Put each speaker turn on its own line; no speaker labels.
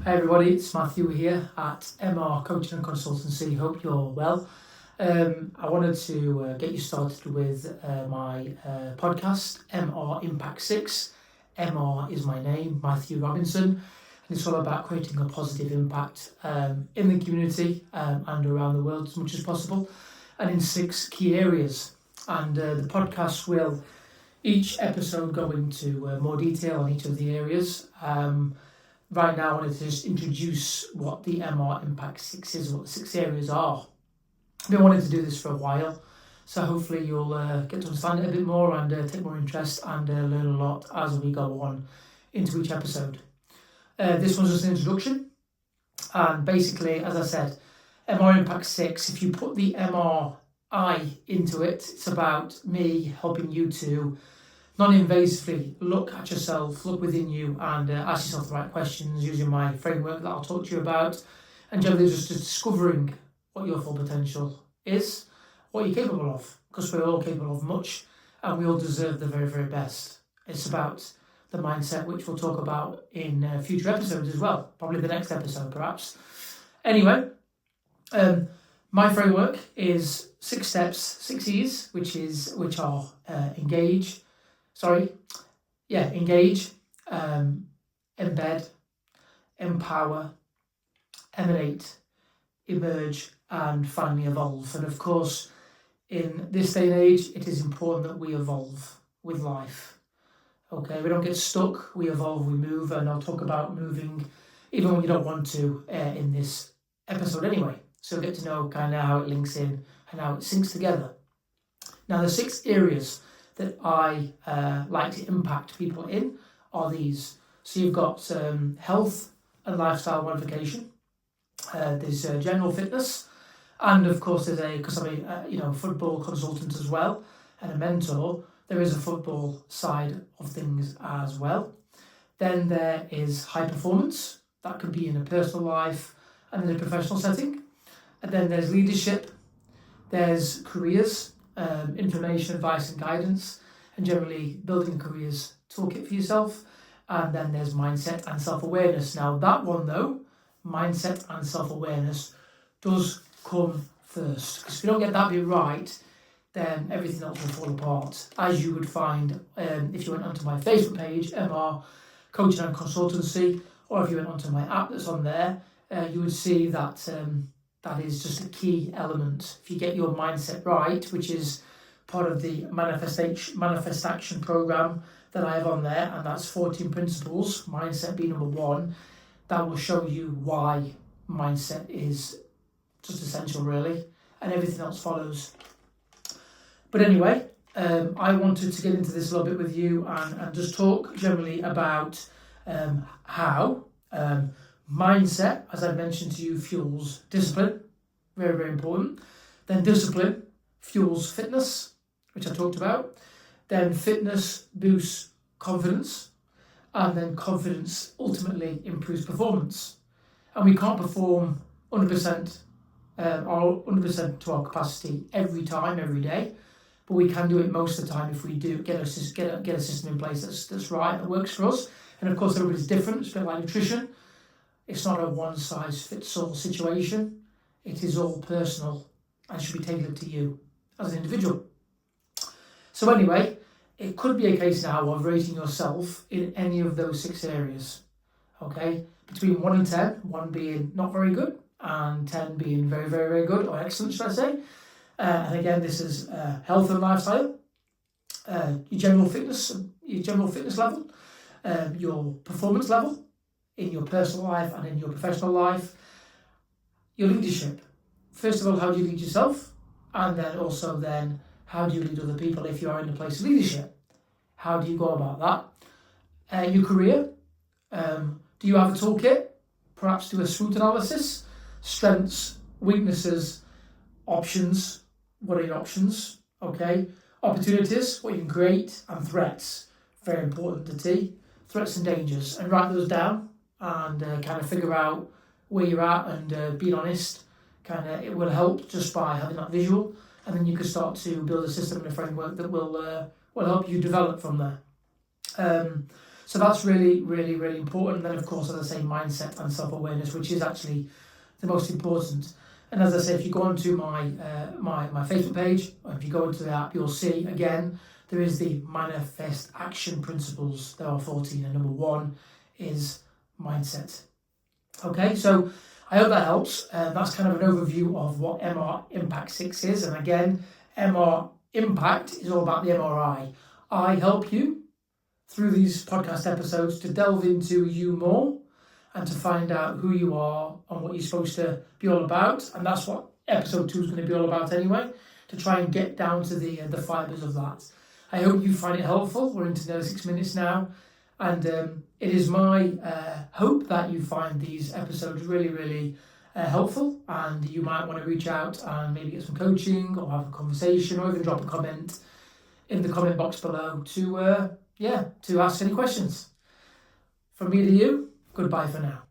Hi everybody, it's Matthew here at MR Coaching and Consultancy. Hope you're well. I wanted to get you started with my podcast, MRImpact 6. MR is my name, Matthew Robinson, and it's all about creating a positive impact in the community and around the world as much as possible, and in 6 key areas. And the podcast will, each episode, go into more detail on each of the areas. Right now, I wanted to just introduce what the MRimpact 6 is, what the 6 areas are. I've been wanting to do this for a while, so hopefully you'll get to understand it a bit more and take more interest and learn a lot as we go on into each episode. This one's just an introduction, and basically, as I said, MRimpact 6, if you put the MRI into it, it's about me helping you to non-invasively look at yourself, look within you, and ask yourself the right questions using my framework that I'll talk to you about, and generally just discovering what your full potential is, what you're capable of, because we're all capable of much and we all deserve the very, very best. It's about the mindset, which we'll talk about in future episodes as well, probably the next episode perhaps. Anyway, my framework is 6 steps, 6 E's, which are engage, embed, empower, emanate, emerge, and finally evolve. And of course, in this day and age, it is important that we evolve with life. Okay, we don't get stuck, we evolve, we move, and I'll talk about moving even when you don't want to in this episode anyway. So get to know kind of how it links in and how it syncs together. Now, the 6 areas that I like to impact people in are these. So you've got health and lifestyle modification. There's general fitness, and of course because I'm a football consultant as well and a mentor, there is a football side of things as well. Then there is high performance. That could be in a personal life and in a professional setting. And then there's leadership. There's careers. Information, advice and guidance, and generally building a careers toolkit for yourself. And then there's mindset and self-awareness. Now that one though, mindset and self-awareness, does come first, because if you don't get that bit right, then everything else will fall apart, as you would find if you went onto my Facebook page, MR Coaching and Consultancy, or if you went onto my app that's on there, you would see that that is just a key element. If you get your mindset right, which is part of the manifest action program that I have on there, and that's 14 principles, mindset being number 1, that will show you why mindset is just essential really, and everything else follows. But anyway, I wanted to get into this a little bit with you and just talk generally about how mindset, as I mentioned to you, fuels discipline, very, very important. Then discipline fuels fitness, which I talked about. Then fitness boosts confidence, and then confidence ultimately improves performance. And we can't perform 100% or 100% to our capacity every time, every day, but we can do it most of the time if we do get a system in place that's right, that works for us. And of course, everybody's different. It's a bit like nutrition. It's not a one-size-fits-all situation. It is all personal and should be tailored to you as an individual. So anyway, it could be a case now of rating yourself in any of those 6 areas. Okay, between 1 and 10, 1 being not very good and 10 being very, very, very good, or excellent, should I say. And again, this is health and lifestyle, your general fitness level, your performance level in your personal life and in your professional life, your leadership. First of all, how do you lead yourself? And then also then, how do you lead other people if you are in a place of leadership? How do you go about that? Your career. Do you have a toolkit? Perhaps do a SWOT analysis. Strengths, weaknesses, options. What are your options? Okay. Opportunities, what you can create, and threats. Very important, the T. Threats and dangers. And write those down and kind of figure out where you're at and being honest. It will help just by having that visual, and then you can start to build a system and a framework that will help you develop from there. So that's really, really, really important. And then, of course, as I say, mindset and self-awareness, which is actually the most important. And as I say, if you go onto my Facebook page, or if you go into the app, you'll see, again, there is the manifest action principles. There are 14, and number 1 is mindset. Okay, so I hope that helps. That's kind of an overview of what MRImpact 6 is. And again, MRImpact is all about the MRI. I help you through these podcast episodes to delve into you more and to find out who you are and what you're supposed to be all about. And that's what episode 2 is going to be all about anyway, to try and get down to the fibres of that. I hope you find it helpful. We're into nearly 6 minutes now. And it is my hope that you find these episodes really, really helpful, and you might want to reach out and maybe get some coaching or have a conversation, or even drop a comment in the comment box below to ask any questions. From me to you, goodbye for now.